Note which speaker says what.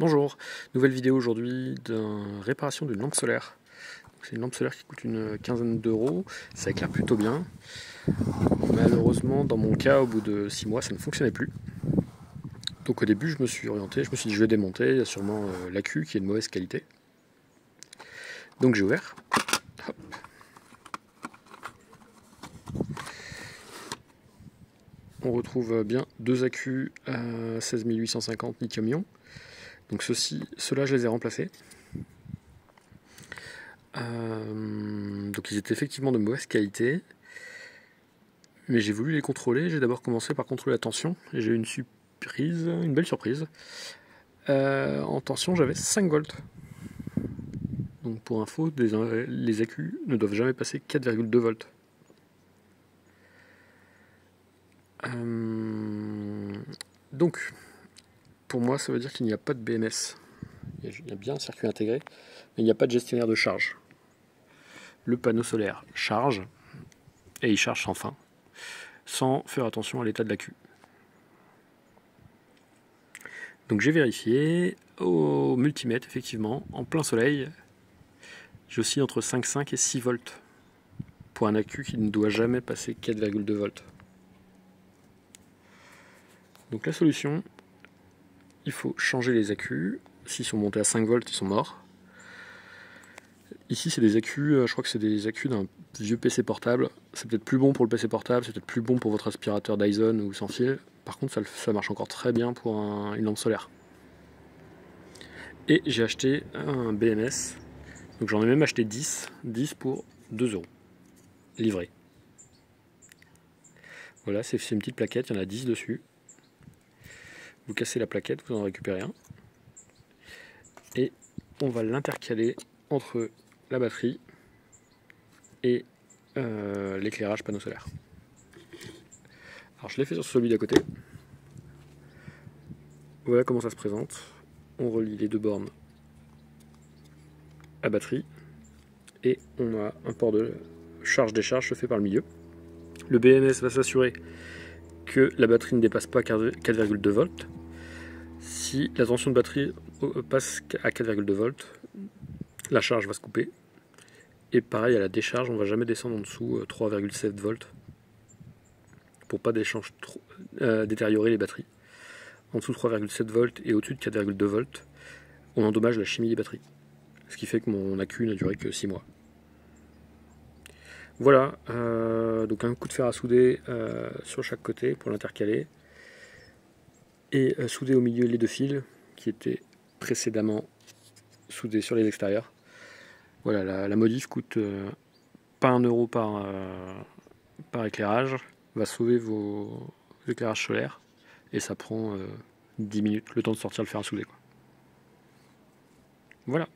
Speaker 1: Bonjour, nouvelle vidéo aujourd'hui d'une réparation d'une lampe solaire. C'est une lampe solaire qui coûte une quinzaine d'euros, ça éclaire plutôt bien. Malheureusement, dans mon cas, au bout de 6 mois, ça ne fonctionnait plus. Donc au début, je me suis orienté, je me suis dit je vais démonter, il y a sûrement l'accu qui est de mauvaise qualité. Donc j'ai ouvert. Hop. On retrouve bien deux accus à 16850 lithium-ion. Donc ceux-là, je les ai remplacés. Donc ils étaient effectivement de mauvaise qualité, mais j'ai voulu les contrôler. J'ai d'abord commencé par contrôler la tension et j'ai eu une belle surprise. En tension, j'avais 5 volts. Donc pour info, les accus ne doivent jamais passer 4,2 volts. Donc pour moi, ça veut dire qu'il n'y a pas de BMS. Il y a bien un circuit intégré, mais il n'y a pas de gestionnaire de charge. Le panneau solaire charge, et il charge sans fin, sans faire attention à l'état de l'accu. Donc j'ai vérifié, au multimètre, effectivement, en plein soleil, j'oscille entre 5,5 et 6 volts, pour un accu qui ne doit jamais passer 4,2 volts. Donc la solution, il faut changer les accus. S'ils sont montés à 5 volts, ils sont morts. Ici, c'est des accus, je crois que c'est des accus d'un vieux PC portable. C'est peut-être plus bon pour le PC portable, c'est peut-être plus bon pour votre aspirateur Dyson ou sans fil. Par contre, ça marche encore très bien pour une lampe solaire. Et j'ai acheté un BMS. Donc j'en ai même acheté 10 pour 2 euros. Livré. Voilà, c'est une petite plaquette, il y en a 10 dessus. Vous cassez la plaquette, vous en récupérez un. Et on va l'intercaler entre la batterie et l'éclairage panneau solaire. Alors je l'ai fait sur celui d'à côté. Voilà comment ça se présente. On relie les deux bornes à batterie et on a un port de charge-décharge fait par le milieu. Le BMS va s'assurer que la batterie ne dépasse pas 4,2 volts. Si la tension de batterie passe à 4,2 volts, la charge va se couper. Et pareil à la décharge, on ne va jamais descendre en dessous 3,7 volts pour pas détériorer les batteries. En dessous de 3,7 volts et au-dessus de 4,2 volts, on endommage la chimie des batteries. Ce qui fait que mon accu n'a duré que 6 mois. Voilà, donc un coup de fer à souder sur chaque côté pour l'intercaler. Et souder au milieu les deux fils qui étaient précédemment soudés sur les extérieurs. Voilà, la modif coûte pas 1 euro par éclairage, va sauver vos éclairages solaires et ça prend 10 minutes, le temps de sortir le fer à souder, quoi. Voilà.